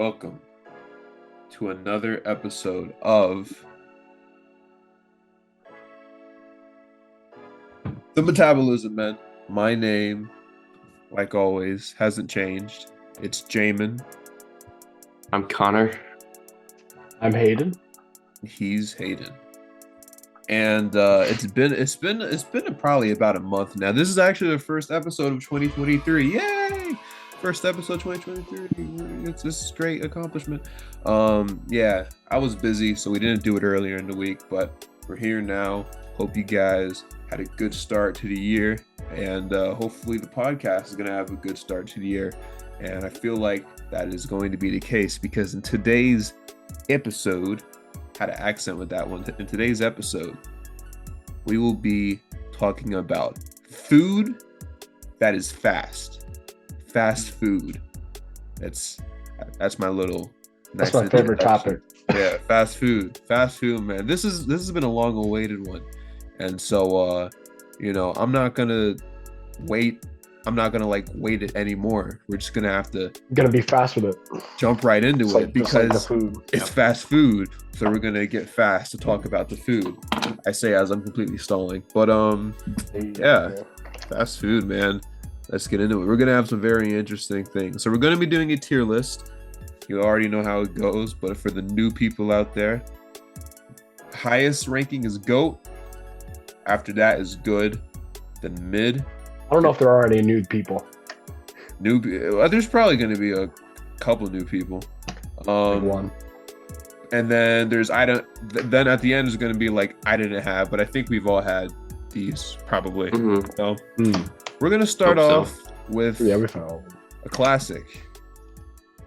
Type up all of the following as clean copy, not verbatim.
welcome to another episode of the Metabolism Men. My name, like always, hasn't changed. It's Jamin. I'm Connor. I'm Hayden. He's Hayden. And it's been probably about a month now. This is actually the first episode of 2023. Yay! First episode 2023. This is a great accomplishment. Yeah, I was busy, so we didn't do it earlier in the week, but we're here now. Hope you guys had a good start to the year, and hopefully the podcast is going to have a good start to the year. And I feel like that is going to be the case because in today's episode, had an accent with that one. In today's episode, we will be talking about food that is fast food. That's my little. That's my favorite topic. Yeah, fast food, man. This has been a long awaited one, and so I'm not gonna wait. I'm not gonna wait it anymore. We're just gonna have to be fast with it. Jump right into it because food. It's fast food. So we're gonna get fast to talk about the food. I say as I'm completely stalling, but yeah, fast food, man. Let's get into it. We're gonna have some very interesting things. So we're gonna be doing a tier list. You already know how it goes, but for the new people out there, highest ranking is GOAT. After that is good. Then mid. I don't know if there are any nude people. There's probably going to be a couple new people. One. And then there's then at the end is going to be I didn't have, but I think we've all had these probably. Mm-hmm. So we're going to start off with a classic.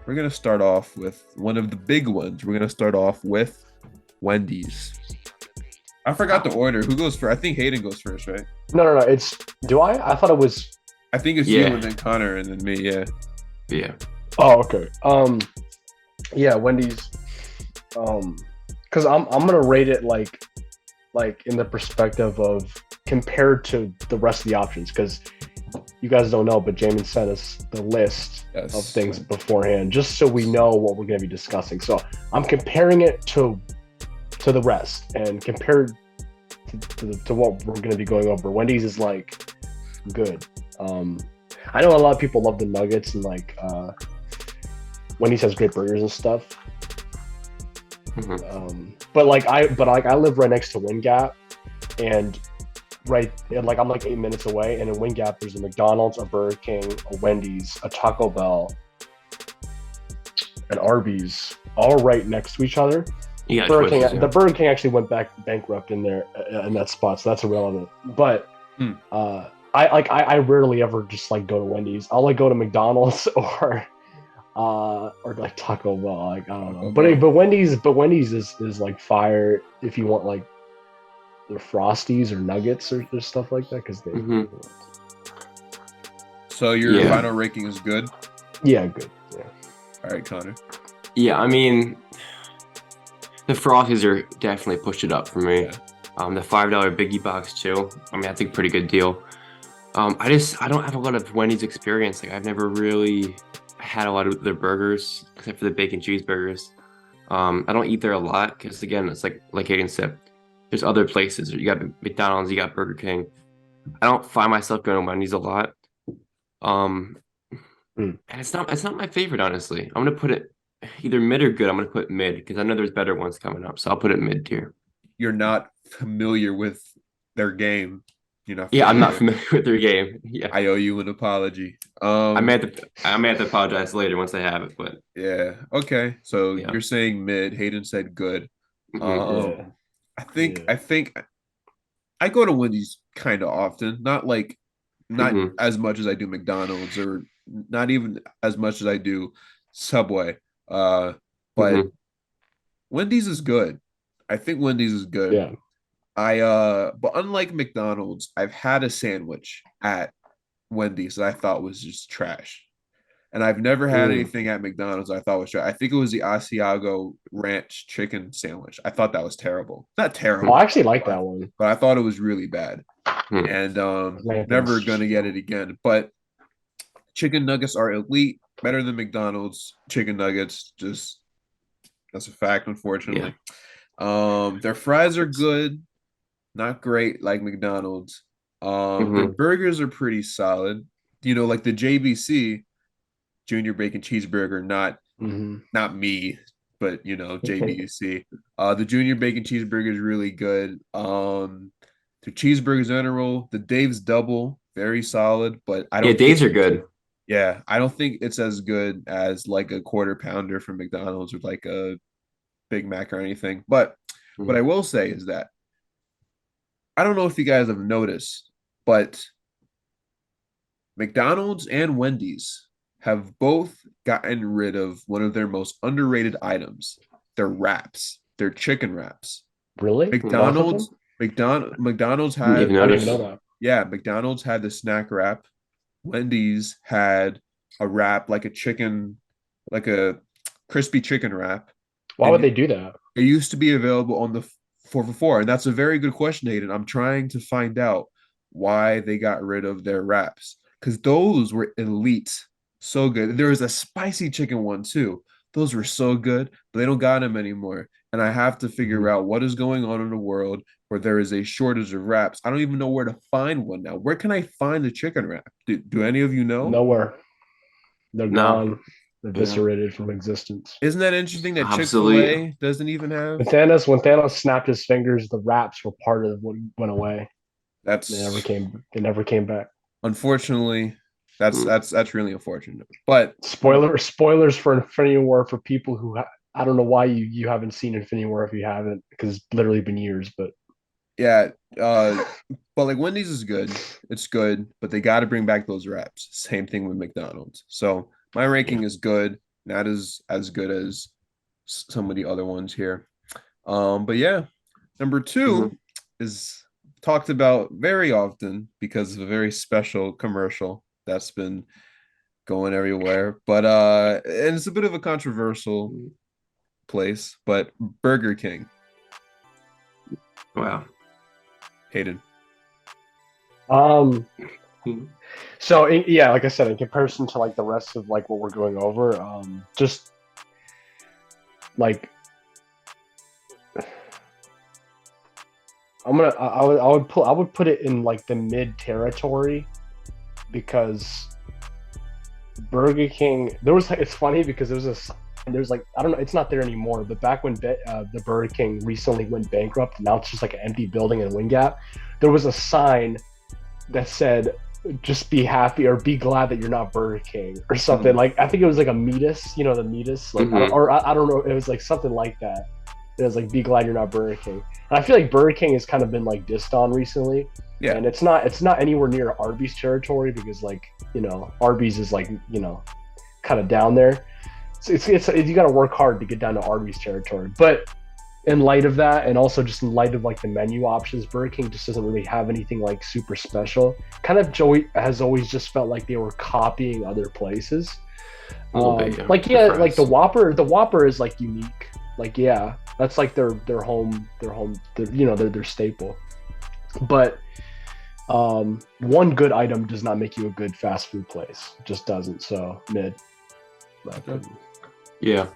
We're going to start off with one of the big ones. We're going to start off with Wendy's. I forgot the order. Who goes first? I think Hayden goes first, right? No. Do I? I thought it was. I think it's you and then Connor and then me. Yeah. Yeah. Oh, okay. Yeah, Wendy's. Because I'm gonna rate it like in the perspective of compared to the rest of the options. Because you guys don't know, but Jamin sent us the list of things beforehand, just so we know what we're gonna be discussing. So I'm comparing it to the rest, and compared to what we're going to be going over, Wendy's is good. I know a lot of people love the nuggets, and Wendy's has great burgers and stuff. Mm-hmm. But I live right next to Wind Gap, and I'm 8 minutes away, and in Wind Gap there's a McDonald's, a Burger King, a Wendy's, a Taco Bell, an Arby's, all right next to each other. The Burger King actually went bankrupt in there in that spot, so that's irrelevant. But I rarely ever just go to Wendy's. I'll go to McDonald's or Taco Bell. I don't know. But Wendy's is fire if you want their Frosties or nuggets or stuff like that because they. Mm-hmm. So your final ranking is good. Yeah, good. Yeah. All right, Connor. Yeah, I mean. The Frosties are definitely pushed it up for me. Yeah. The $5 Biggie Box too. I mean, that's a pretty good deal. I don't have a lot of Wendy's experience. I've never really had a lot of their burgers, except for the bacon cheeseburgers. I don't eat there a lot because again, it's like Hayden said, there's other places. You got McDonald's, you got Burger King. I don't find myself going to Wendy's a lot. And it's not my favorite, honestly. I'm gonna put it either mid or good. I'm going to put mid because I know there's better ones coming up. So I'll put it mid tier. You're not familiar with their game. I'm not familiar with their game. Yeah. I owe you an apology. I may have to apologize later once I have it, but yeah. Okay. So you're saying mid. Hayden said good. Mm-hmm. I think I go to Wendy's kind of often. Not as much as I do McDonald's, or not even as much as I do Subway. But Wendy's is good. I think Wendy's is good. Yeah. But unlike McDonald's, I've had a sandwich at Wendy's that I thought was just trash. And I've never had anything at McDonald's I thought was trash. I think it was the Asiago ranch chicken sandwich. I thought that was terrible. Not terrible. I actually like that one. But I thought it was really bad. And never gonna get it again. But chicken nuggets are elite. Better than McDonald's chicken nuggets. Just that's a fact, unfortunately. Their fries are good, not great like McDonald's. Their Hmm. burgers are pretty solid. Like the JBC Junior Bacon Cheeseburger, Hmm. not me, but JBC. The Junior Bacon Cheeseburger is really good. The cheeseburgers in general, the Dave's Double, very solid, but I Yeah, don't think days are good. yeah, I don't think it's as good as like a quarter pounder from McDonald's or like a Big Mac or anything. But what I Mhm. will say is that I don't know if you guys have noticed, but McDonald's and Wendy's have both gotten rid of one of their most underrated items, their wraps, their chicken wraps. Really? Both of them? McDonald's Didn't had even I didn't even notice. know that. yeah, McDonald's had the snack wrap. Wendy's had a wrap like a crispy chicken wrap. Why would And they do that? it used to be available on the 4 for 4. And that's a very good question, Aiden. I'm trying to find out why they got rid of their wraps because those were elite. So good. There was a spicy chicken one too. Those were so good, but they don't got them anymore. And I have to figure Mhm. out what is going on in the world where there is a shortage of wraps. I don't even know where to find one now. Where can I find the chicken wrap? Do any of you know? Nowhere. They're No. gone, Yeah. eviscerated from existence. Isn't that interesting that Obsolete. Chick-fil-A doesn't even have? When Thanos snapped his fingers, the wraps were part of what went away. They never That's came. They never came back. unfortunately, that's Mm. that's really unfortunate. But Spoilers for Infinity War for people who I don't know why you haven't seen Infinity War if you haven't because it's literally been years. But yeah, uh, but like Wendy's is good. It's good, but they got to bring back those wraps. Same thing with McDonald's. So my Yeah. ranking is good, not as good as some of the other ones here. But yeah, number Mhm. two is talked about very often because of a very special commercial that's been going everywhere. But and it's a bit of a controversial place, but Burger King, Wow. Hayden. um, Mhm. yeah, like I said, in comparison to like the rest of like what we're going over, just like I would put it in like the mid territory because Burger King. It's funny because there's like I don't know, it's not there anymore. But back when the Burger King recently went bankrupt, now it's just like an empty building in Wind Gap. There was a sign that said, "Just be happy or be glad that you're not Burger King" or something. Mhm. Like I think it was like a Meatus, the Meatus. Like Mhm. I don't know. It was like something like that. It was like, "Be glad you're not Burger King." And I feel like Burger King has kind of been like dissed on recently, Yeah. and it's not anywhere near Arby's territory because like Arby's is like kind of down there. So it's you got to work hard to get down to Arby's territory. But in light of that, and also just in light of like the menu options, Burger King just doesn't really have anything like super special. Kind of Joey has always just felt like they were copying other places. A little bit, yeah. Like The yeah, like fries. the Whopper is like unique. Like yeah, that's like their staple. But one good item does not make you a good fast food place. It just doesn't. So mid. My opinion. Yeah.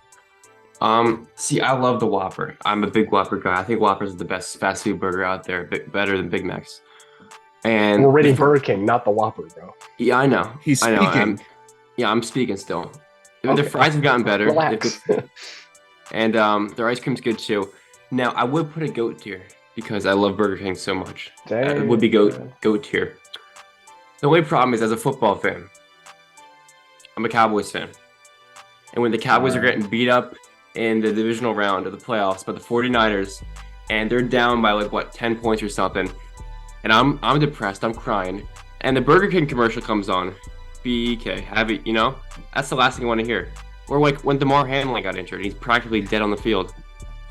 See, I love the Whopper. I'm a big Whopper guy. I think Whopper's the best fast food burger out there, better than Big Macs. We're And rating Burger King, not the Whopper, bro. yeah, I know. He's I know. speaking. I'm speaking still. The Okay, fries have gotten better. They've relax. and their ice cream's good too. Now, I would put a goat tier because I love Burger King so much. It would be Dang. goat tier. The only problem is, as a football fan, I'm a Cowboys fan. And when the Cowboys are getting beat up in the divisional round of the playoffs by the 49ers, and they're down by like what 10 points or something, and I'm depressed, I'm crying, and the Burger King commercial comes on, BK, have it, that's the last thing I want to hear. Or like when DeMar Hamlin got injured, he's practically dead on the field.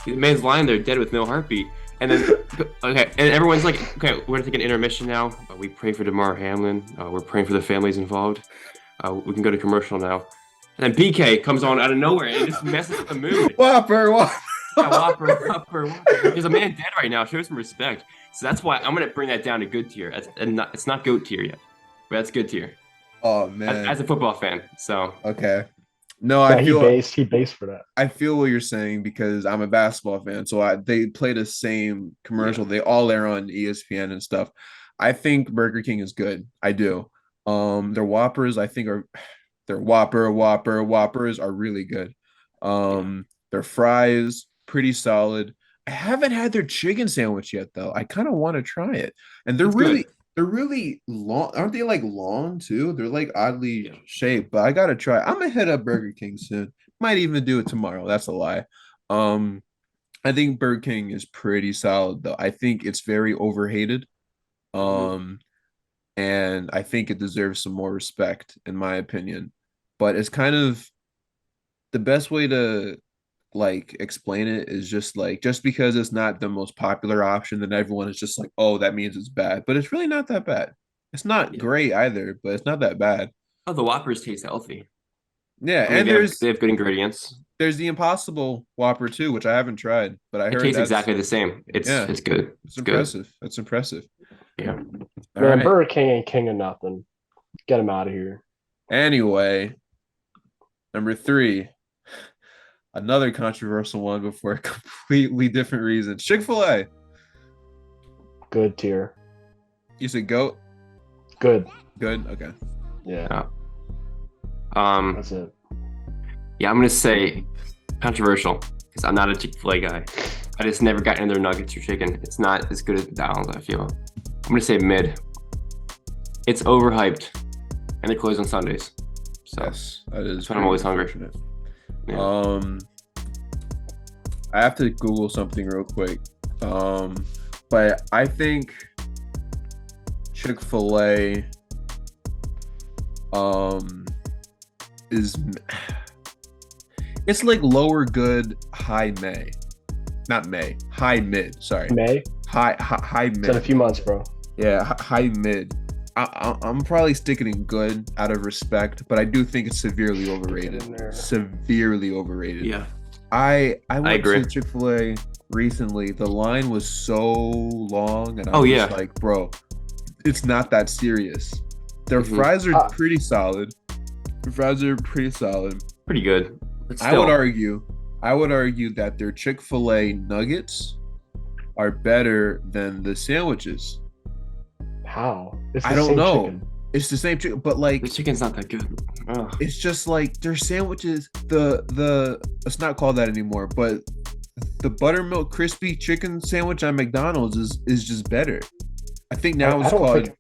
The man's lying there dead with no heartbeat. And then, okay, and everyone's like, okay, we're gonna take an intermission now. We pray for DeMar Hamlin. We're praying for the families involved. We can go to commercial now. And then BK comes on out of nowhere and it just messes up the mood. Whopper, Whopper. Yeah, Whopper. There's a man dead right now. Show some respect. So that's why I'm gonna bring that down to good tier. It's not goat tier yet, but that's good tier. Oh as man. a football fan. So Okay. No, Yeah, he based for that. I feel what you're saying because I'm a basketball fan. So they play the same yeah, commercial. They all air on ESPN and stuff. I think Burger King is good. I do. Their Whoppers, I think are their Whoppers are really good. yeah, Their fries, pretty solid. I haven't had their chicken sandwich yet though. I kind of want to try it. And it's good. they're really long. Aren't they like long too? They're like oddly Yeah, shaped, but I gotta try. I'm gonna hit up Burger King soon. Might even do it tomorrow. That's a lie. Um, I think Burger King is pretty solid though. I think it's very overhated. hmm Um, and I think it deserves some more respect, in my opinion. But it's kind of the best way to like explain it is just like just because it's not the most popular option, then everyone is just like, oh, that means it's bad. But it's really not that bad. It's not yeah. great either, but it's not that bad. Oh, the Whoppers taste healthy. Yeah, I mean, and they have good ingredients. there's the Impossible Whopper too, which I haven't tried, but I It heard tastes that's exactly the same. yeah, It's good. it's It's good. impressive. That's impressive. Yeah. All Man, right. Burger King ain't king of nothing. Get him out of here. Anyway, number three, another controversial one, but for a completely different reason. Chick-fil-A. Good tier. You said goat? Good. Good. Okay. Yeah, Yeah. Um, that's it. yeah, I'm gonna say controversial because I'm not a Chick-fil-A guy. I just never got in their nuggets or chicken. It's not as good as McDonald's, I feel. I'm gonna say mid. It's overhyped, and they're closed on Sundays. So Yes, that is that's when I'm always hungry. unfortunate. Yeah. Um, I have to Google something real quick. But I think Chick-fil-A um is it's like lower good, high May. Not May, high mid. Sorry, May. high It's in a mid. few months, bro. Yeah, high mid. I'm probably sticking in good out of respect, but I do think it's severely overrated. in there. Severely overrated. Yeah. I went agree. to Chick-fil-A recently. The line was so long, and I Oh, was yeah. like, bro, it's not that serious. Their Mhm. fries are Uh, pretty solid. The fries are pretty solid. Pretty good. But I would still, argue that their Chick-fil-A nuggets are better than the sandwiches. How? It's the I don't same know. chicken. It's the same chicken, but the like chicken's not that good. Ugh. it's just like their sandwiches. The it's not called that anymore, but the buttermilk crispy chicken sandwich at McDonald's is just better. I think now I it's don't called. think.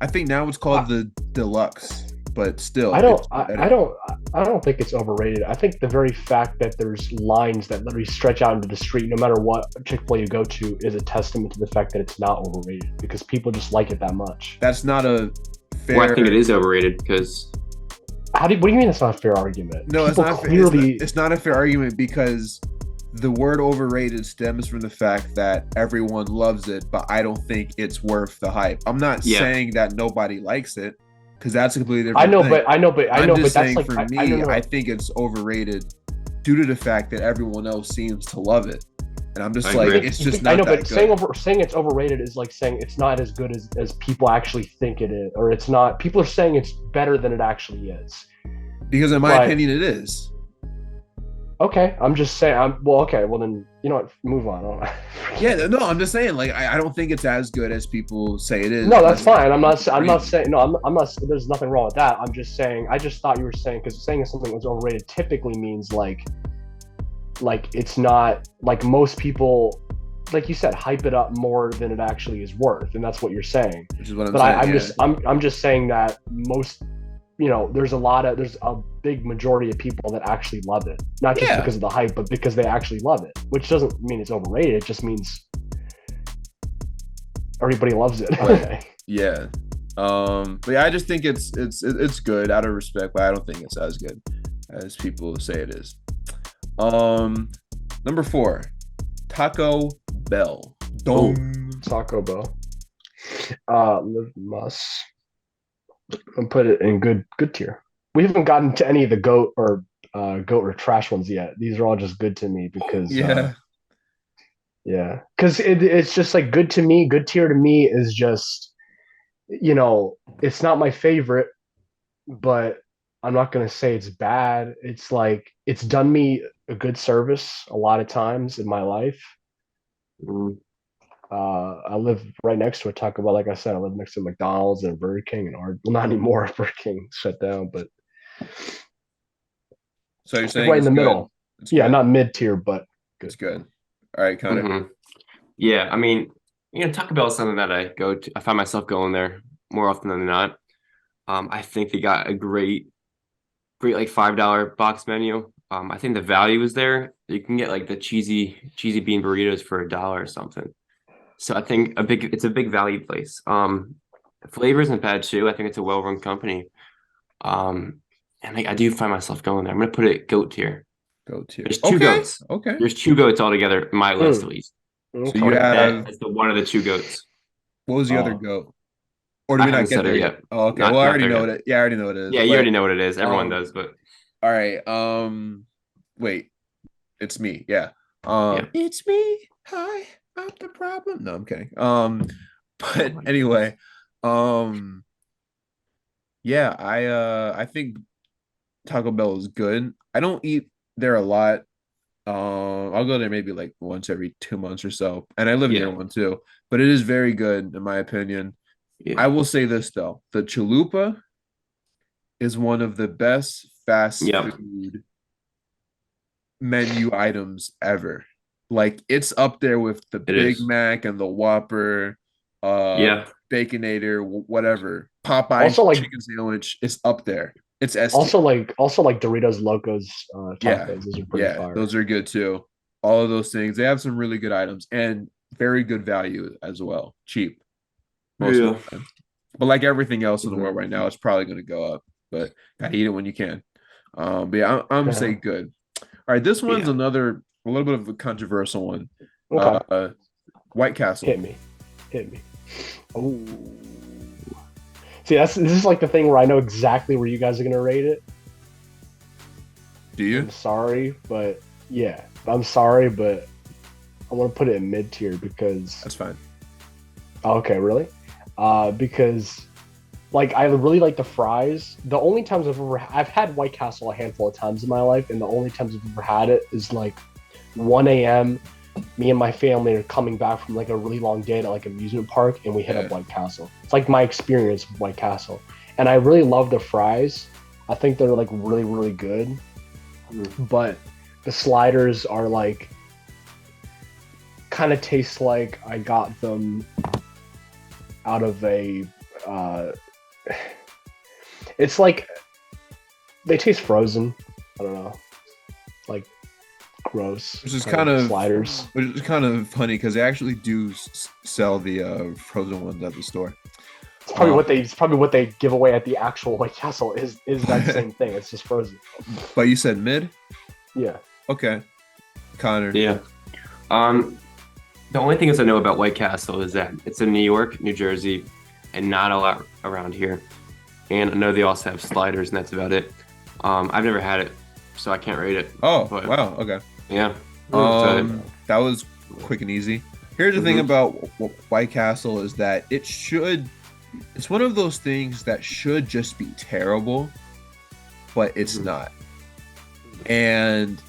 I think now it's called I, the deluxe, but still, I don't. it's I, better. I don't. I don't think it's overrated. I think the very fact that there's lines that literally stretch out into the street, no matter what Chick-fil-A you go to, is a testament to the fact that it's not overrated because people just like it that much. That's not a Well, I think it fair. is overrated because What do you mean it's not a fair argument? No, People clearly. it's not a fair argument because the word overrated stems from the fact that everyone loves it, but I don't think it's worth the hype. I'm not Yeah. saying that nobody likes it because that's a completely I different know, thing. but I know, but I I'm know, just but that's saying like for I me, don't know. I think it's overrated due to the fact that everyone else seems to love it. And I'm just I like, agree. it's just I not know, that but good. saying it's overrated is like saying it's not as good as people actually think it is, or it's not. People are saying it's better than it actually is. Because in my But opinion, it is. okay, I'm just saying. Okay. Well, then you know what? Move on. Yeah, no, I'm just saying, like, I don't think it's as good as people say it is. No, that's but fine. I'm not crazy. saying. No, I'm not. There's nothing wrong with that. I'm just saying. I just thought you were saying because saying something was overrated typically means like it's not like most people. Like you said, hype it up more than it actually is worth, and that's what you're saying. Which is what I'm But saying. I'm Yeah. just I'm just saying that most there's a big majority of people that actually love it, not just Yeah. because of the hype, but because they actually love it, which doesn't mean it's overrated. It just means everybody loves it. Right. Yeah. But yeah, I just think it's good out of respect, but I don't think it's as good as people say it is. Number 4, Taco Bell. Dong. Taco Bell. Live Muss. And put it in good tier. We haven't gotten to any of the goat or trash ones yet. These are all just good to me because Yeah. yeah, because it's just like good to me. Good tier to me is just it's not my favorite, but I'm not gonna say it's bad. It's like it's done me a good service a lot of times in my life. Mm, I live right next to a Taco Bell. Like I said, I live next to McDonald's and Burger King and Arby. Well, not anymore. Burger King shut down, but So you're like saying right in it's the good. middle. It's Yeah, good. not mid tier, but It's good. good. All right, Connor. hmm Yeah, I mean, Taco Bell is something that I go to. I find myself going there more often than not. I think they got a great like $5 box menu. I think the value is there. You can get like the cheesy bean burritos for $1 or something. So I think it's a big value place. Flavor isn't bad too. I think it's a well-run company. Um, and I do find myself going there. I'm gonna put it goat tier. Go to. There's two Okay. goats. Okay. There's two goats altogether in my list Mm, at least. So you okay. That have is the one of the two goats. what was the other Oh, goat? Or did I we haven't not get said there it yet? yet. Oh, okay. Well, Not I not already there know yet. it. Yeah, I already know what it is. Yeah, you But already know what it is. Everyone um, does, but all right. Wait. It's me. Yeah. yeah. It's me. Hi, I'm the problem. No, I'm kidding. Oh But my goodness. anyway, um, yeah, I think Taco Bell is good. I don't eat there a lot. I'll go there maybe like once every 2 months or so, and I live near Yeah. one too. But it is very good in my opinion. Yeah. I will say this though, the chalupa is one of the best fast Yep. food menu items ever. Like it's up there with the It Big is. Mac and the Whopper, uh, Yeah. Baconator, whatever. Popeye also like chicken sandwich is up there. It's S tier. also like Doritos Locos Yeah, tacos. Those are pretty yeah, fire. those are good too. All of those things. They have some really good items and very good value as well. Cheap most of Yeah. the time. But like everything else in the world Mhm. right now, it's probably going to go up. But gotta eat it when you can. But yeah, I'm gonna say Yeah. good. All right, this one's Yeah. another a little bit of a controversial one. Okay. Uh, White Castle. Hit me. Hit me. Oh. See, this is like the thing where I know exactly where you guys are gonna rate it. Do you? I'm sorry, but yeah, I'm sorry, but I want to put it in mid tier because That's fine. oh, okay, really? Because like I really like the fries. The only times I've had White Castle a handful of times in my life, and the only times I've ever had it is like 1 a.m. Me and my family are coming back from like a really long day at like amusement park, and we hit Yeah. up White Castle. It's like my experience with White Castle, and I really love the fries. I think they're like really good, Mhm. but the sliders are like kind of taste like I got them out of a. Uh, it's like they taste frozen. I don't know, like gross Which is kind kind of of sliders. which is kind of funny because they actually do sell the frozen ones at the store. Um, It's probably what they give away at the actual White Castle is that same thing. It's just frozen. but you said mid? Yeah. Okay. Connor. Yeah. Um, the only thing is I know about White Castle is that it's in New York, New Jersey, and not a lot around here. And I know they also have sliders, and that's about it. I've never had it, so I can't rate it. Oh, But wow. Okay. yeah, that's about it. That was quick and easy. Here's the thing Mhm. about White Castle is that it's one of those things that should just be terrible, but it's Mhm. not. And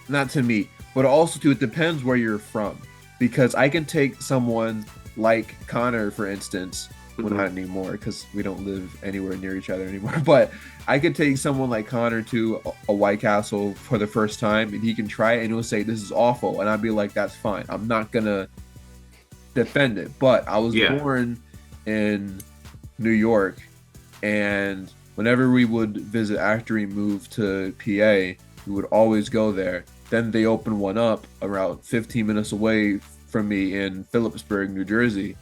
not to me, but also too, it depends where you're from. Because I can take someone like Connor, for instance, well, Mhm. not anymore because we don't live anywhere near each other anymore. But I could take someone like Connor to a White Castle for the first time, and he can try it, and he'll say this is awful, and I'd be like, that's fine. I'm not gonna defend it. But I was Yeah. born in New York, and whenever we would visit after we moved to PA, we would always go there. Then they opened one up around 15 minutes away from me in Phillipsburg, New Jersey.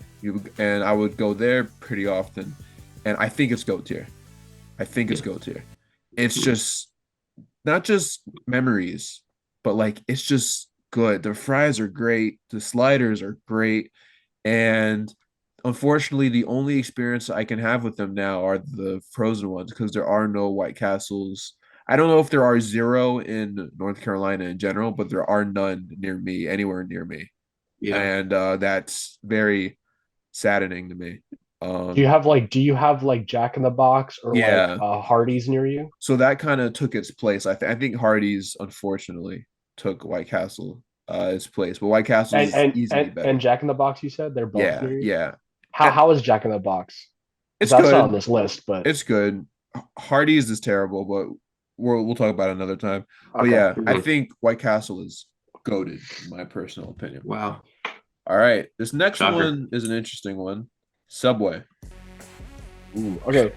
And I would go there pretty often. And I think it's GOAT tier. I think it's Yeah. GOAT tier. It's Mhm. just not just memories, but like it's just good. The fries are great. The sliders are great. And unfortunately, the only experience I can have with them now are the frozen ones because there are no White Castles. I don't know if there are zero in North Carolina in general, but there are none near me, anywhere near me. Yeah. And that's very saddening to me. Do you have like Jack in the Box or like Yeah. Hardee's near you? So that kind of took its place. I think Hardee's unfortunately took White Castle its place, but White Castle And is and easily and, better. and Jack in the Box, you said they're both Yeah, near you. yeah. How And how is Jack in the Box? Because it's that's not on good. this list, but It's good. Hardee's is terrible, but we'll talk about it another time. But okay. yeah, I Mhm. think White Castle is goated, in my personal opinion. Wow. All right, this next Shocker. one is an interesting one. Subway. Ooh, okay.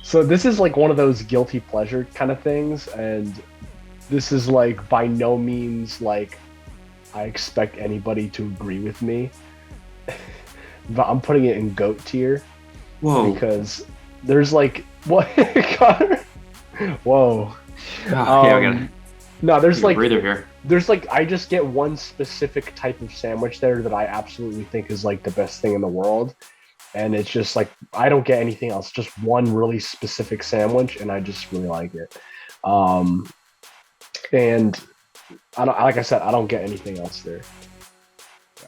So this is like one of those guilty pleasure kind of things, and this is like by no means like I expect anybody to agree with me, but I'm putting it in goat tier Whoa. because there's like what Connor? Whoa. Ah, yeah, I got No, there's a like breather here. I just get one specific type of sandwich there that I absolutely think is like the best thing in the world. And it's just like I don't get anything else, just one really specific sandwich, and I just really like it. Um, and I don't, like I said, I don't get anything else there.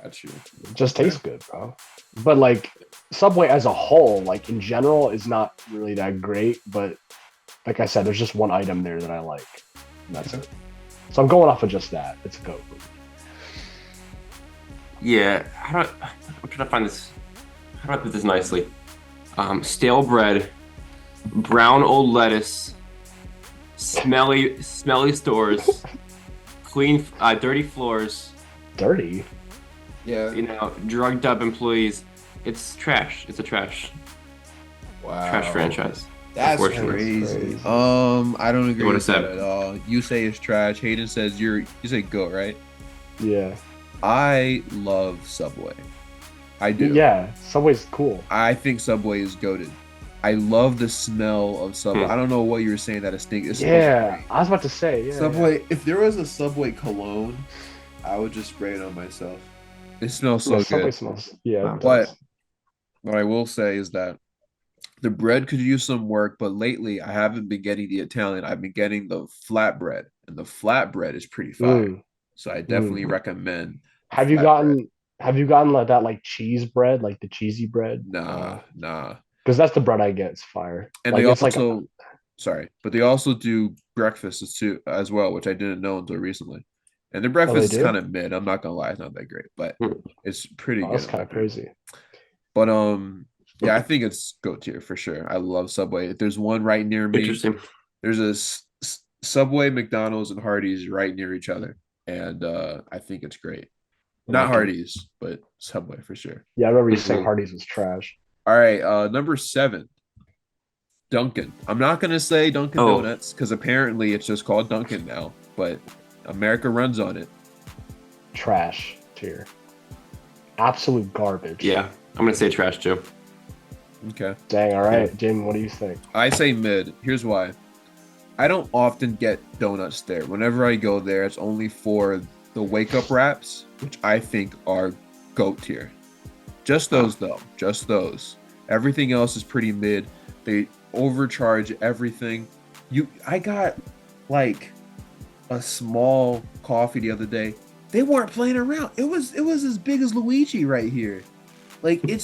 Got you. It just tastes good, bro. But like Subway as a whole, like in general, is not really that great. But like I said, there's just one item there that I like, and that's it. So I'm going off of just that. It's a goat. Yeah, I'm trying to find this. How do I put this nicely? Stale bread, brown old lettuce, smelly stores, clean, dirty floors. Dirty. Yeah. You know, drugged up employees. It's trash. It's a trash Wow. franchise. That's Unfortunately. crazy. I don't agree What with is that that? at all. You say it's trash. Hayden says you say goat, right? Yeah. I love Subway. I do. Yeah. Subway's cool. I think Subway is goated. I love the smell of Subway. I don't know what you were saying that it stinks. It smells Yeah, great. I was about to say. Yeah, Subway. If there was a Subway cologne, I would just spray it on myself. It smells so yeah. Subway good. smells. Yeah, Wow. it But does. what I will say is that the bread could use some work, but lately I haven't been getting the Italian. I've been getting the flatbread, and the flatbread is pretty fire. Mm, So I mm. definitely recommend the Have you flatbread. gotten Have you gotten like that like cheese bread, like the cheesy bread? Nah, nah. Because that's the bread I get. It's fire. And Like they it's like also, sorry, but they also do breakfasts too as well, which I didn't know until recently. And the oh they breakfast is do. kind of mid. I'm not gonna lie, it's not that great, but Hmm. it's pretty Oh, that's good. kind of crazy. But yeah, I think it's go tier for sure. I love Subway. If there's one right near me, Interesting. there's a Subway, McDonald's, and Hardee's right near each other, and I think it's great. I Not like it. Hardee's, but Subway for sure. Yeah, I remember you saying Mhm. Hardee's was trash. All right, number 7, Dunkin'. I'm not gonna say Dunkin' Oh. Donuts because apparently it's just called Dunkin' now, but America runs on it. Trash tier. Absolute garbage. Yeah, I'm gonna say trash too. Okay, Dang. All right, Jamie. What do you think? I say mid. Here's why. I don't often get donuts there. Whenever I go there, it's only for the wake up wraps, which I think are goat tier. Just those though, just those. Everything else is pretty mid. They overcharge everything. I got like a small coffee the other day. They weren't playing around. It was as big as Luigi right here. Like it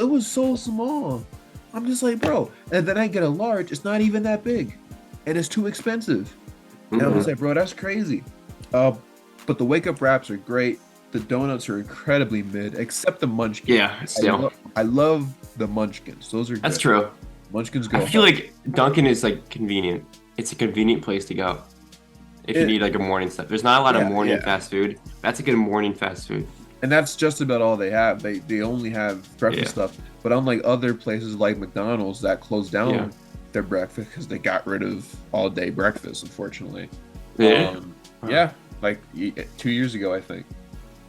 was so small. I'm just like, bro. And then I get a large. It's not even that big, and it's too expensive. And I'm Mhm. just like, bro, that's crazy. But the wake up wraps are great. The donuts are incredibly mid, except the munchkins. Yeah, still. I love the munchkins. Those are good. That's true. Munchkins go. I feel hard. like Dunkin' is like convenient. It's a convenient place to go if you It- need like a morning stuff. There's not a lot of Yeah, morning yeah. fast food. That's a good morning fast food. And that's just about all they have. They only have breakfast Yeah. stuff. But unlike other places like McDonald's that closed down Yeah. their breakfast because they got rid of all day breakfast, unfortunately. Yeah. Yeah, like 2 years ago, I think.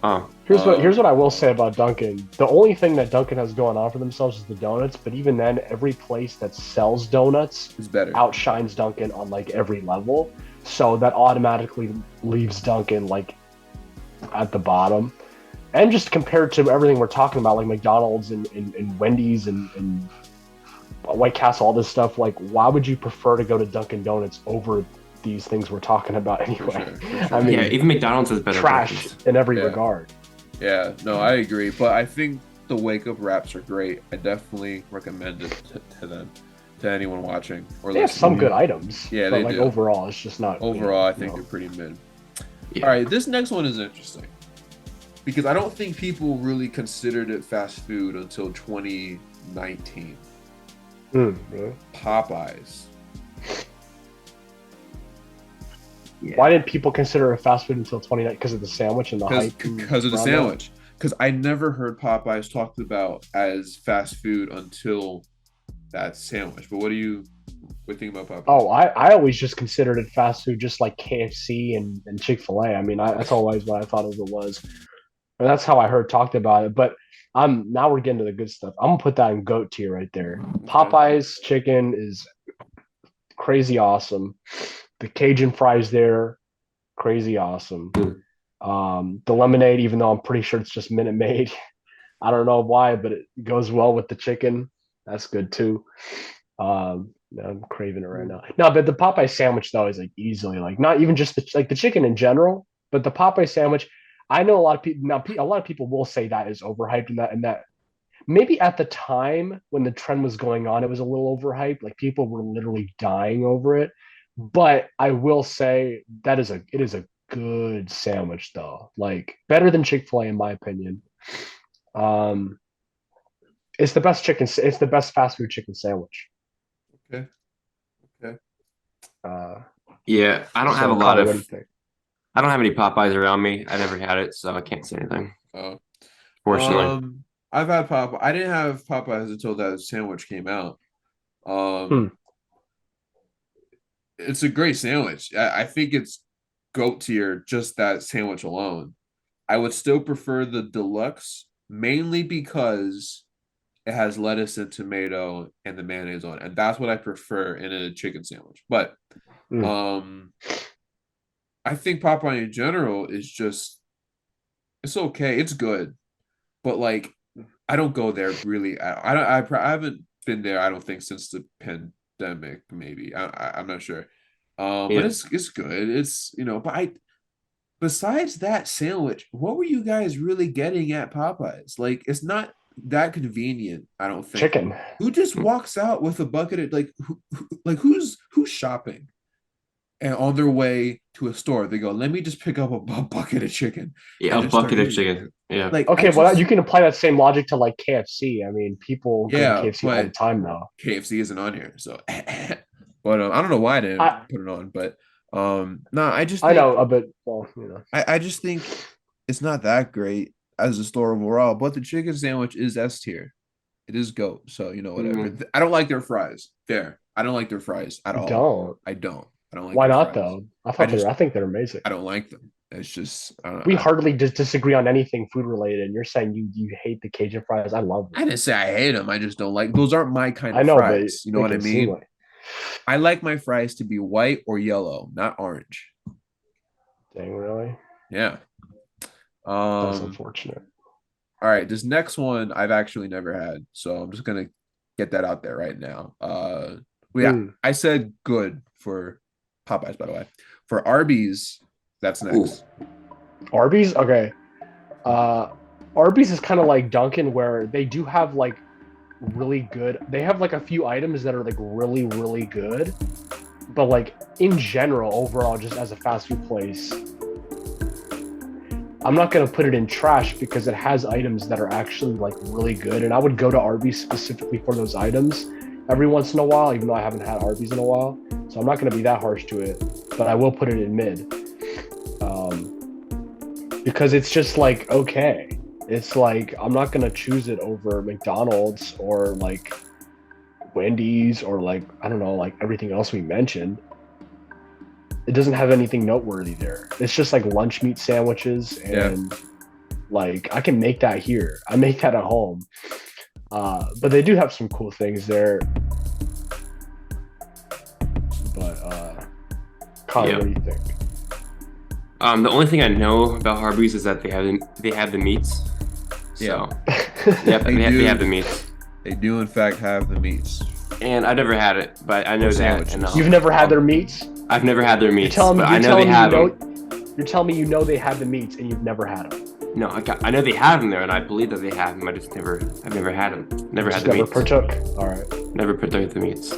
Oh, Here's what I will say about Dunkin'. The only thing that Dunkin' has going on for themselves is the donuts, but even then, every place that sells donuts It's better. outshines Dunkin' on like every level. So that automatically leaves Dunkin' like at the bottom. And just compared to everything we're talking about, like McDonald's and Wendy's and White Castle, all this stuff, like why would you prefer to go to Dunkin' Donuts over these things we're talking about anyway? For I mean, yeah. Even McDonald's has better trash breakfast. in every Yeah. regard. Yeah, no, I agree. But I think the wake up wraps are great. I definitely recommend it to them, to anyone watching or They have listening. some good items. Yeah, but they like do. overall, it's just not. Overall, I you think know. they're pretty mid. Yeah. All right, this next one is interesting because I don't think people really considered it fast food until 2019. Really? Popeyes. Yeah. Why didn't people consider it fast food until 29? Because of the sandwich and the hype. Because of the around sandwich. Because I never heard Popeyes talked about as fast food until that sandwich. But what do you think about Popeyes? Oh, I always just considered it fast food, just like KFC and Chick-fil-A. I mean, that's always what I thought of it was. And that's how I heard talked about it. But now we're getting to the good stuff. I'm gonna put that in GOAT tier right there. Popeyes chicken is crazy awesome. The Cajun fries there, crazy awesome. The lemonade, even though I'm pretty sure it's just Minute Maid, I don't know why, but it goes well with the chicken. That's good too. I'm craving it right now. No, but the Popeye sandwich though is like easily like not even just the chicken in general, but the Popeye sandwich. I know a lot of people now. A lot of people will say that is overhyped, and that maybe at the time when the trend was going on, it was a little overhyped. Like people were literally dying over it. But I will say it is a good sandwich though. Like better than Chick-fil-A in my opinion. It's the best chicken. It's the best fast food chicken sandwich. Okay. Yeah, I don't So, have a lot Connor, of. what do you think? I don't have any Popeyes around me. I never had it, so I can't say anything. Oh. Fortunately, I've had Popeye. I didn't have Popeyes until that sandwich came out. It's a great sandwich. I think it's GOAT tier, just that sandwich alone. I would still prefer the deluxe, mainly because it has lettuce and tomato and the mayonnaise on it. And that's what I prefer in a chicken sandwich. But I think Popeye in general is just, it's okay. It's good. But like, I don't go there really. I haven't been there, I don't think, since the pandemic, maybe. I'm not sure. But it's good. It's, but besides that sandwich, what were you guys really getting at Popeyes? Like, it's not that convenient, I don't think. Chicken. Who just walks out with a bucket of who's shopping and on their way to a store they go, let me just pick up a bucket of chicken. Yeah, a bucket of chicken. Yeah. Like, okay, you can apply that same logic to like KFC. I mean, people go to KFC all the time now. KFC isn't on here, so but I don't know why I didn't put it on, but no, I know, but I just think it's not that great as a store overall, but the chicken sandwich is S tier. It is GOAT, so whatever. I don't like their fries. Fair. I don't like their fries at all. I don't like why not fries. though? I think they're amazing. I don't like them. It's just we hardly disagree on anything food related, and you're saying you hate the Cajun fries. I love them. I didn't say I hate them. I just don't like those. Aren't my kind of fries. You know what I mean? I like my fries to be white or yellow, not orange. Dang, really? Yeah. That's unfortunate. All right, this next one I've actually never had, so I'm just gonna get that out there right now. I said good for Popeyes, by the way. For Arby's, that's next. Arby's, okay. Arby's is kind of like Dunkin', where they do have like really good. They have like a few items that are like really, really good, but like in general, overall, just as a fast food place, I'm not gonna put it in trash because it has items that are actually like really good, and I would go to Arby's specifically for those items every once in a while, even though I haven't had Arby's in a while. So I'm not gonna be that harsh to it, but I will put it in mid. Because it's just like, okay. It's like, I'm not going to choose it over McDonald's or like Wendy's or like, I don't know, like everything else we mentioned. It doesn't have anything noteworthy there. It's just like lunch meat sandwiches and like, I can make that here. I make that at home. But they do have some cool things there. But, Connor, what do you think? The only thing I know about Arby's is that they have the meats. So, they have the meats. They do, in fact, have the meats. And I've never had it, but I know that. And, you've never had their meats? I've never had their meats. You're telling me I know they have them. You're telling me they have the meats and you've never had them. No, I know they have them there, and I believe that they have them. I've never had them. Never had Just the never meats. partook. All right. Never partook the meats.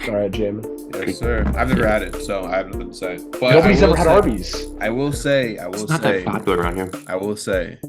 All right, Jamin. Yes, sir. I've never had it, so I have nothing to say. But Nobody's I will ever had say- Arby's. I will say, It's not that popular around here. I will say,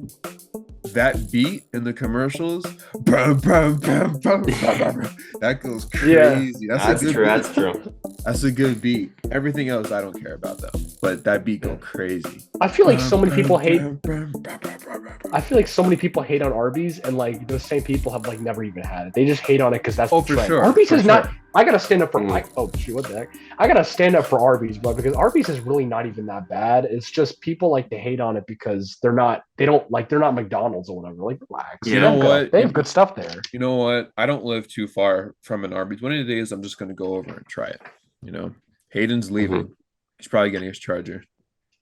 that beat in the commercials, brum, brum, brum, brum, brum, brum, that goes crazy. Yeah. That's a good true. beat. That's true. That's a good beat. Everything else I don't care about though, but that beat go crazy. I feel like so many people hate. Brum, brum, brum, brum, brum, brum. I feel like so many people hate on Arby's, and like those same people have like never even had it. They just hate on it because that's Oh, the for trend. sure, Arby's for is not. sure. I gotta stand up for. Mm. Oh shoot! What the heck? I gotta stand up for Arby's, bro, because Arby's is really not even that bad. It's just people like to hate on it because they're not. They don't like. They're not McDonald's or whatever. Like relax. You They know have good- what? They have good stuff there. You know what? I don't live too far from an Arby's. One of the days I'm just gonna go over and try it. You know, Hayden's leaving. He's probably getting his charger.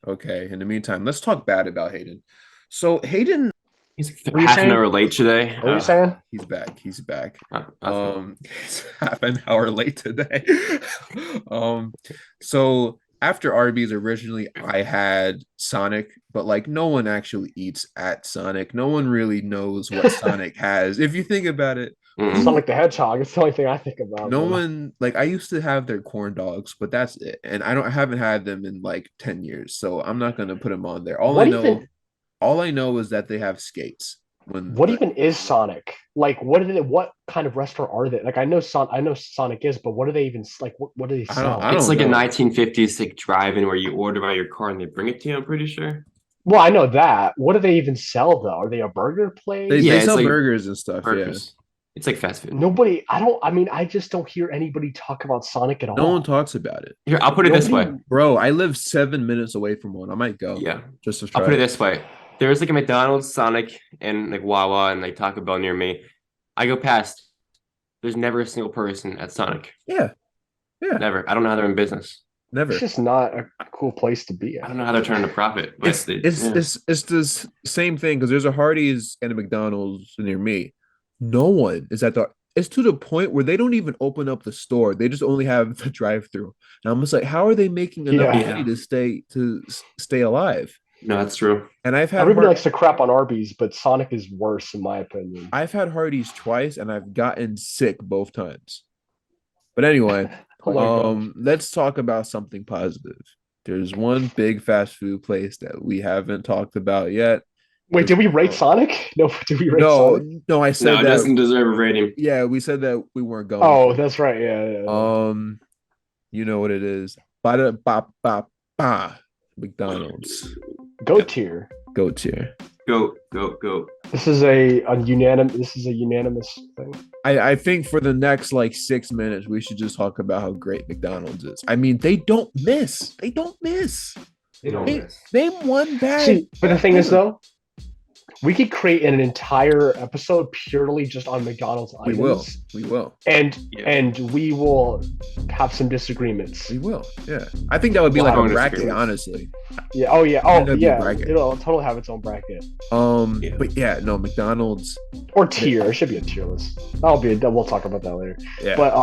Okay. In the meantime, let's talk bad about Hayden. So Hayden, He's What are you half an saying? hour late today. What are you saying? he's back. He's back. Uh, He's half an hour late today. So after Arby's originally I had Sonic, but like no one actually eats at Sonic. No one really knows what Sonic has. If you think about it, mm. Sonic the Hedgehog. It's the only thing I think about. no bro. one like I used to have their corn dogs, but that's it. And I haven't had them in like 10 years. So I'm not gonna put them on there. All I know is that they have skates. What even is Sonic? Like, what kind of restaurant are they? Like, I know Sonic is, but what do they even like? What do they I sell? don't It's like know. a 1950s like drive-in where you order by your car and they bring it to you. I'm pretty sure. Well, I know that. What do they even sell though? Are they a burger place? They Yeah, it's sell like burgers and stuff. Burgers. It's like fast food. Nobody. I just don't hear anybody talk about Sonic at all. Yeah. No one talks about it. Here, I'll put it this way. Nobody- Bro, I live 7 minutes away from one. I might go. Yeah, Just to try. I'll put it this way. There's like a McDonald's, Sonic, and like Wawa and like Taco Bell near me. I go past. There's never a single person at Sonic. Yeah. Yeah. Never. I don't know how they're in business. Never. It's just not a cool place to be I at. don't know how they're turning a profit. But It's yeah. it's this same thing because there's a Hardee's and a McDonald's near me. No one is at the. It's to the point where they don't even open up the store. They just only have the drive-through. And I'm just like, how are they making enough Yeah. money to stay alive? No, that's true. And I've had Everybody likes to crap on Arby's, but Sonic is worse in my opinion. I've had Hardee's twice and I've gotten sick both times. But anyway, Oh my gosh. let's talk about something positive. There's one big fast food place that we haven't talked about yet. Wait, did we rate Sonic? No, did we rate No, Sonic? no, I No, said it that. doesn't deserve a rating. Yeah, we said that we weren't going. Oh, that's right. Yeah. You know what it is. Ba ba ba ba. McDonald's. Go tier. Go tier. Go, go, go. This is a unanimous thing. I think for the next like 6 minutes, we should just talk about how great McDonald's is. I mean, they don't miss. They don't miss. They don't Hey, miss. Name one bad. See, but the thing is though, we could create an entire episode purely just on McDonald's We items. will. We will. And Yeah. and we will have some disagreements. We will. Yeah. I think that would be We'll like have a bracket, disagreements. honestly. Yeah. Oh yeah. I think Oh that'd be a yeah. bracket. It'll totally have its own bracket Yeah. But yeah, no, McDonald's. or tier. It should be a tier list. We'll talk about that later. Yeah. But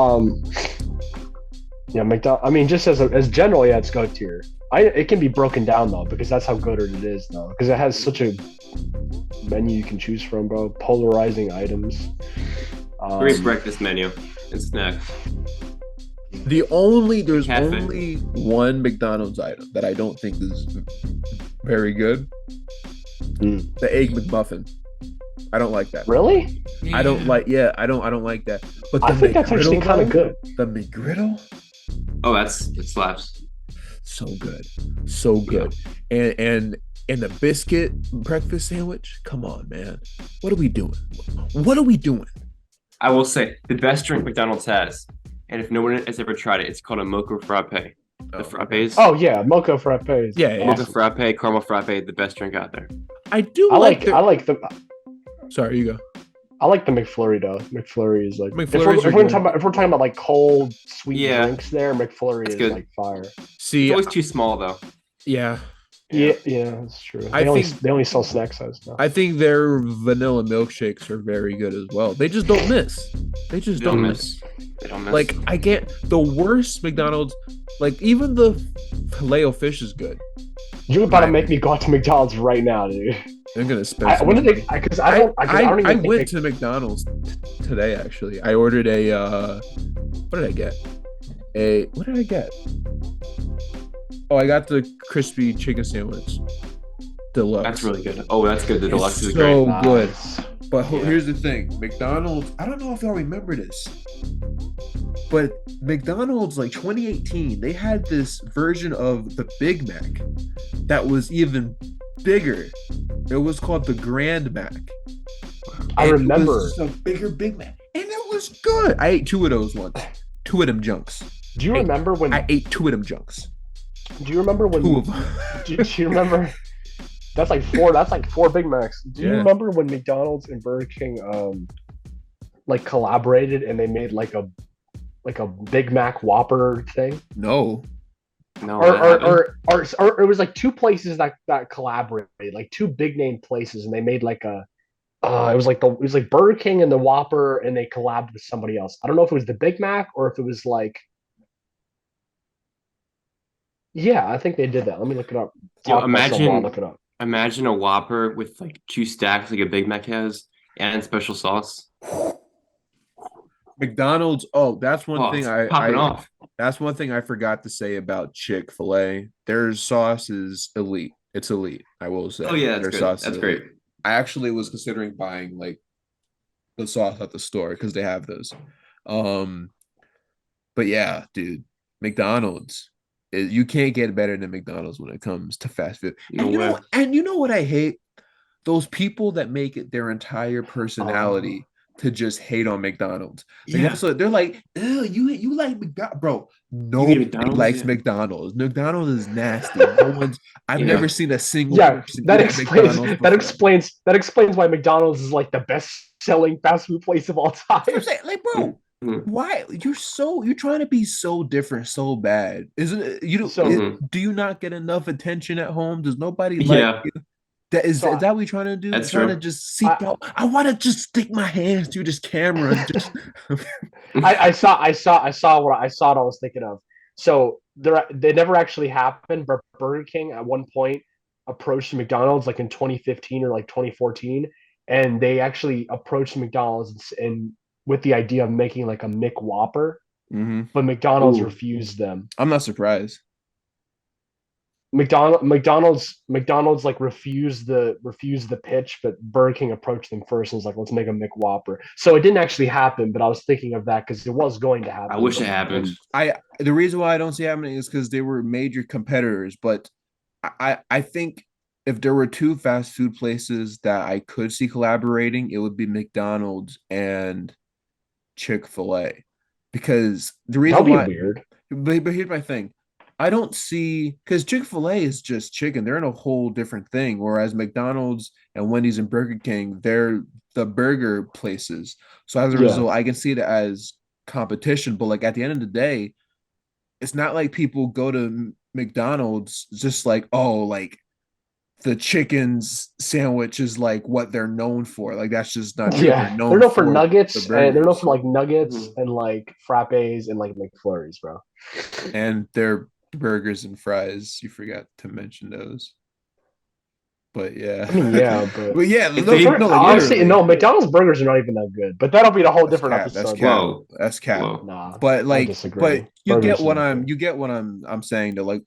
yeah, I mean, just as generally, yeah, it's go tier. It can be broken down though because that's how good it is though because it has such a menu you can choose from, bro. Polarizing items. Great breakfast menu and snacks. There's Cafe. only one McDonald's item that I don't think is very good. Mm. The egg McMuffin. I don't like that. Really? I don't like I don't like that. But the I think that's actually McGriddle, kind of though, good. The McGriddle, Oh, it slaps. so good. So good. And the biscuit breakfast sandwich. Come on, man. What are we doing? What are we doing? I will say the best drink McDonald's has, and if no one has ever tried it, it's called a mocha frappe. The frappes. Oh yeah, mocha frappes. Yeah, Mocha frappe, caramel frappe, the best drink out there. I do I like like the Sorry, you go. McFlurry though. McFlurry is like McFlurries are if we're good. talking about like cold sweet Yeah. drinks there, McFlurry It's is good. like fire. See, It's always too small though. yeah. Yeah, that's true. I They think- only sell snack size now. I think their vanilla milkshakes are very good as well. They just don't miss. They just They don't don't miss. They don't miss. Like I get the worst McDonald's. Like even the filet fish is good. You're about to make me go out to McDonald's right now, dude. I'm gonna spend some When did money. they? Because I don't even I think went to McDonald's today actually. I ordered a what did I get? What did I get? Oh, I got the crispy chicken sandwich. Deluxe. That's really good. Oh, that's good. The deluxe is so great. good. Nice. But Yeah. here's the thing. McDonald's, I don't know if y'all remember this. But McDonald's, like 2018, they had this version of the Big Mac that was even bigger. It was called the Grand Mac. I And remember. it was just a bigger Big Mac. And it was good. I ate two of those once. Two of them junks. Do you remember when? I ate two of them junks. Do you remember when? Two of them. Do you remember? That's like four. That's like four Big Macs. Do you Yeah. remember when McDonald's and Burger King like collaborated and they made like a Big Mac Whopper thing? No. No, that happened. Or it was like two places that collaborated, like two big name places, and they made like a. It was like Burger King and the Whopper, and they collabed with somebody else. I don't know if it was the Big Mac or if it was like. Yeah, I think they did that. Let me look it up. Yo, Talk myself while I look it up. Imagine a Whopper with like two stacks, like a Big Mac has, and special sauce. McDonald's. Oh, that's one thing It's popping off. That's one thing I forgot to say about Chick-fil-A. Their sauce is elite. It's elite, I will say. Oh yeah, that's Their good. sauce That's is great. elite. I actually was considering buying like the sauce at the store because they have those. But yeah, dude, McDonald's. You can't get better than McDonald's when it comes to fast food. No And way. you know what I hate? Those people that make it their entire personality to just hate on McDonald's. Yeah. So they're like, "Oh, you like McDonald's, bro? Nobody McDonald's? likes Yeah. McDonald's. McDonald's is nasty. No one's. I've Yeah. never seen a single Yeah, person that eat at explains McDonald's that explains why McDonald's is like the best selling fast food place of all time. I'm saying, like, bro, Mhm. why you're trying to be so different so bad? Isn't it? You don't. So- Do you not get enough attention at home? Does nobody Yeah. like you? Is So that what you're trying to do? That's Trying true. to just seek out. I want to just stick my hands through this camera and just. I saw what I was thinking of. So they never actually happened, but Burger King at one point approached McDonald's like in 2015 or like 2014, and they actually approached McDonald's and with the idea of making like a McWhopper, Mhm. but McDonald's Ooh. refused them. I'm not surprised. McDonald's like refused the pitch, but Burger King approached them first and was like, "Let's make a McWhopper." So it didn't actually happen, but I was thinking of that because it was going to happen. I wish it happened. The reason why I don't see it happening is because they were major competitors. But I think if there were two fast food places that I could see collaborating, it would be McDonald's and Chick-fil-A. Because the reason That'd be why, weird. but here's my thing. I don't see because Chick-fil-A is just chicken. They're in a whole different thing. Whereas McDonald's and Wendy's and Burger King, they're the burger places. So as a Yeah. result, I can see it as competition. But like at the end of the day, it's not like people go to McDonald's just like, oh, like the chicken's sandwich is like what they're known for. Like that's just not true. Yeah, they're known for nuggets, the and they're known burgers. for like nuggets Mhm. and like frappes and like McFlurries, bro. And their burgers and fries. You forgot to mention those. But yeah. I mean, yeah, but But yeah, If no, they- no, like honestly, literally. no, McDonald's burgers are not even that good. But that'll be the whole That's different cap, that's episode. cap. Whoa. That's cap. Whoa. Nah, But I like, disagree. but you Burgers get what are I'm good. you get what I'm saying though. Like,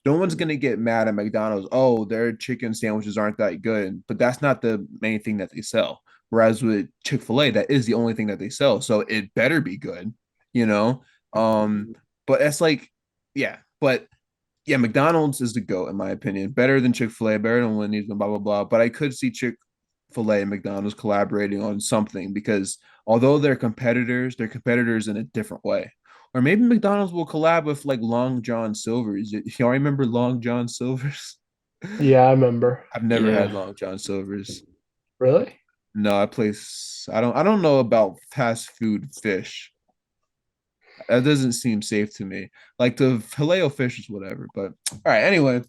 no one's gonna get mad at McDonald's. Oh, their chicken sandwiches aren't that good, but that's not the main thing that they sell. Whereas with Chick-fil-A, that is the only thing that they sell. So it better be good, you know. But it's like, yeah, but yeah, McDonald's is the GOAT in my opinion. Better than Chick-fil-A, better than Wendy's, and blah blah blah. But I could see Chick-fil-A and McDonald's collaborating on something because although they're competitors in a different way. Or maybe McDonald's will collab with like Long John Silver's. Y'all remember Long John Silver's? Yeah, I remember. I've never Yeah. had Long John Silver's. Really? No, I don't know about fast food fish. That doesn't seem safe to me. Like the filet o fish is whatever, but all right, anyway.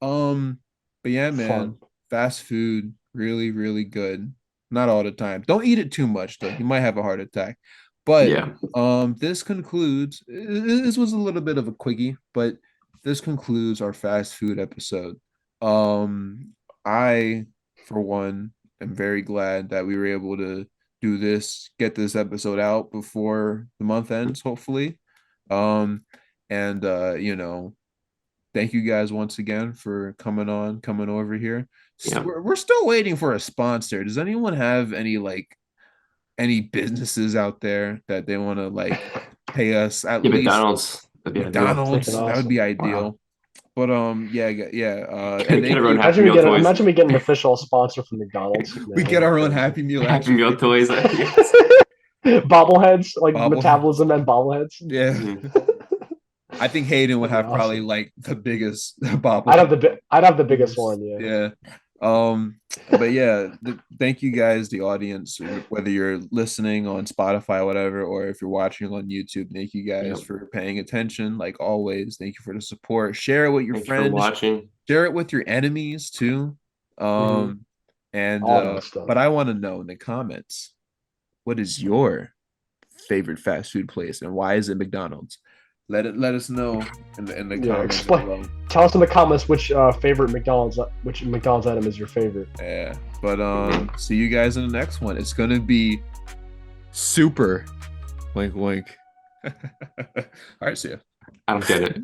But yeah, man, Fun. fast food, really, really good. Not all the time. Don't eat it too much though. You might have a heart attack. But Yeah. this concludes. This was a little bit of a quickie, but this concludes our fast food episode. I, for one, am very glad that we were able to do this, get this episode out before the month ends, hopefully. Um, and thank you guys once again for coming over here. Yeah. We're still waiting for a sponsor. Does anyone have any businesses out there that they want to pay us at Yeah, least? McDonald's. That'd be ideal. McDonald's, Freaking that would be awesome. ideal. Wow. But yeah. And Get thank everyone you. Happy Meal toys. Imagine we get an official sponsor from McDonald's. We get our own Happy Meal Happy action Meal figures. toys. Yes. Bobbleheads, like Bobble- Metabolism Men bobbleheads. Yeah. Mhm. I think Hayden would That'd have be probably awesome. the biggest bobble. I'd have the biggest one, yeah. Yeah. But yeah, thank you guys, the audience, whether you're listening on Spotify or whatever, or if you're watching on YouTube. Thank you guys Yep. for paying attention. Like always, thank you for the support. Share it with your Thanks for friends. watching. Share it with your enemies too. And All that stuff. but I want to know in the comments, what is your favorite fast food place and why is it McDonald's? Let us know in the comments. Explain. Below. Tell us in the comments which which McDonald's item is your favorite. Yeah. But see you guys in the next one. It's gonna be super wink wink. All right, see ya. I don't get it.